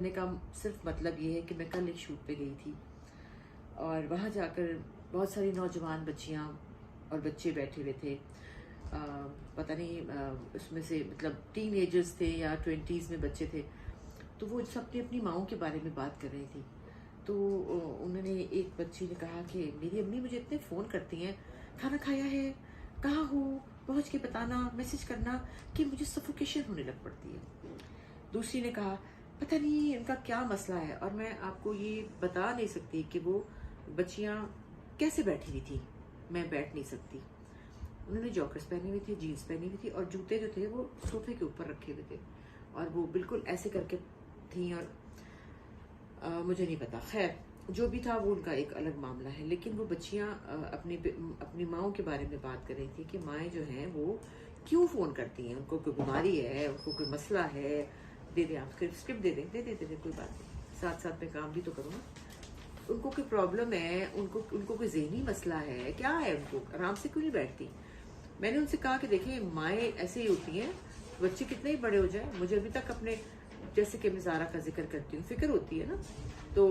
करने का सिर्फ मतलब ये है कि मैं कल एक शूट पे गई थी और वहाँ जाकर बहुत सारी नौजवान बच्चियाँ और बच्चे बैठे हुए थे। पता नहीं उसमें से मतलब टीन एजर्स थे या 20s में बच्चे थे। तो वो सब अपनी अपनी माओं के बारे में बात कर रही थी। तो उन्होंने एक बच्ची ने कहा कि मेरी अम्मी मुझे इतने फ़ोन करती हैं, खाना खाया है, कहाँ हो, पहुँच के बताना, मैसेज करना, कि मुझे सफोकेशन होने लग पड़ती है। दूसरी ने कहा पता नहीं इनका क्या मसला है, और मैं आपको ये बता नहीं सकती कि वो बच्चियां कैसे बैठी हुई थी। मैं बैठ नहीं सकती। उन्होंने जॉकर्स पहने हुए थे, जीन्स पहनी हुई थी और जूते जो थे वो सोफे के ऊपर रखे हुए थे और वो बिल्कुल ऐसे करके थी। और मुझे नहीं पता, खैर जो भी था वो उनका एक अलग मामला है। लेकिन वो बच्चियां अपनी माओं के बारे में बात कर रही थी कि माएँ जो हैं वो क्यों फ़ोन करती हैं, उनको कोई बीमारी है, उनको कोई मसला है। दे दें, आप स्क्रिप्ट दे दें, दे कोई बात नहीं, साथ साथ में काम भी तो करूँ ना। उनको कोई प्रॉब्लम है, उनको कोई ज़हनी मसला है, क्या है, उनको आराम से क्यों नहीं बैठती। मैंने उनसे कहा कि देखिए माएँ ऐसे ही होती हैं, बच्चे कितने ही बड़े हो जाए, मुझे अभी तक अपने जैसे कि मैं ज़ारा का जिक्र करती हूँ, फिक्र होती है ना। तो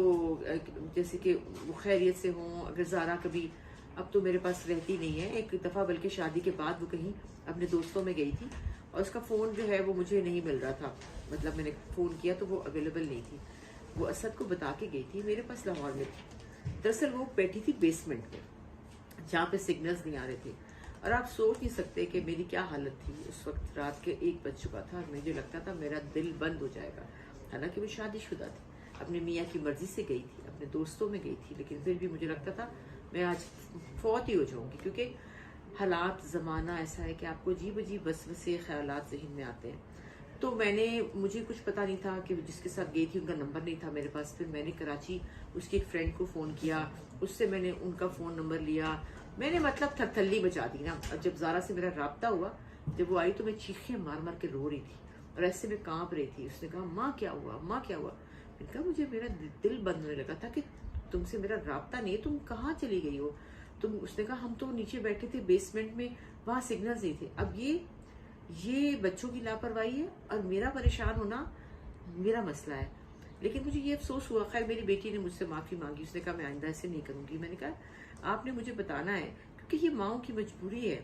जैसे कि वो खैरियत से हों, अगर ज़ारा कभी, अब तो मेरे पास रहती नहीं है, एक दफ़ा बल्कि शादी के बाद वो कहीं अपने दोस्तों में गई थी और उसका फ़ोन जो है वो मुझे नहीं मिल रहा था। मतलब मैंने फ़ोन किया तो वो अवेलेबल नहीं थी। वो असद को बता के गई थी, मेरे पास लाहौर में थी। दरअसल वो बैठी थी बेसमेंट में जहाँ पे सिग्नल्स नहीं आ रहे थे। और आप सोच नहीं सकते कि मेरी क्या हालत थी उस वक्त। रात के 1 बज चुका था और मुझे लगता था मेरा दिल बंद हो जाएगा। हालांकि वो शादीशुदा थी, अपनी मियाँ की मर्जी से गई थी, अपने दोस्तों में गई थी, लेकिन फिर भी मुझे लगता था मैं आज फौत ही हो जाऊंगी, क्योंकि हालात ज़माना ऐसा है कि आपको अजीब अजीब वसवसे ख्यालात ज़हन में आते हैं। तो मुझे कुछ पता नहीं था कि जिसके साथ गई थी उनका नंबर नहीं था मेरे पास। फिर मैंने कराची उसकी एक फ्रेंड को फ़ोन किया, उससे मैंने उनका फ़ोन नंबर लिया। मैंने मतलब थरथल्ली मचा दी ना। और जब ज़ारा से मेरा राब्ता हुआ, जब वो आई तो मैं चीखें मार मार के रो रही थी और ऐसे में कांप रही थी। उसने कहा माँ क्या हुआ, माँ क्या हुआ। मैंने कहा मुझे मेरा दिल बंद होने लगा था कि तुमसे मेरा राब्ता नहीं है, तुम कहाँ चली गई हो तुम। उसने कहा हम तो नीचे बैठे थे बेसमेंट में, वहाँ सिग्नल्स नहीं थे। अब ये बच्चों की लापरवाही है और मेरा परेशान होना मेरा मसला है। लेकिन मुझे ये अफसोस हुआ। खैर मेरी बेटी ने मुझसे माफ़ी मांगी, उसने कहा मैं आइंदा ऐसे नहीं करूँगी। मैंने कहा आपने मुझे बताना है, क्योंकि ये माओं की मजबूरी है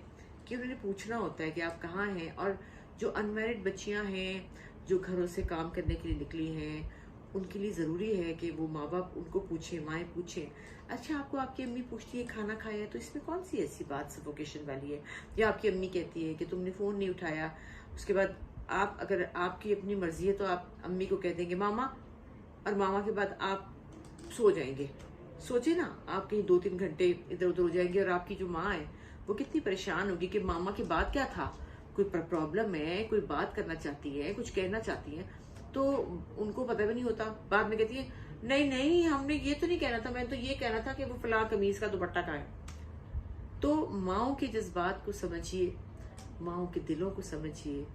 कि उन्होंने पूछना होता है कि आप कहाँ हैं। और जो अनमैरिड बच्चियाँ हैं, जो घरों से काम करने के लिए निकली हैं, उनके लिए ज़रूरी है कि वो माँ बाप उनको पूछें, माएँ पूछें। अच्छा आपको आपकी अम्मी पूछती है खाना खाया है, तो इसमें कौन सी ऐसी बात सफोकेशन वाली है। या आपकी अम्मी कहती है कि तुमने फ़ोन नहीं उठाया, उसके बाद आप, अगर आपकी अपनी मर्जी है तो आप अम्मी को कह देंगे मामा, और मामा के बाद आप सो जाएंगे। सोचे ना, आप कहीं 2-3 घंटे इधर उधर हो जाएंगे और आपकी जो माँ है वो कितनी परेशान होगी कि मामा के बाद क्या था, कोई प्रॉब्लम है, कोई बात करना चाहती है, कुछ कहना चाहती है, तो उनको पता भी नहीं होता। बाद में कहती है नहीं नहीं हमने ये तो नहीं कहना था, मैं तो ये कहना था कि वो फलां कमीज का दुपट्टा का है। तो माओं के जज्बात को समझिए, माओं के दिलों को समझिए।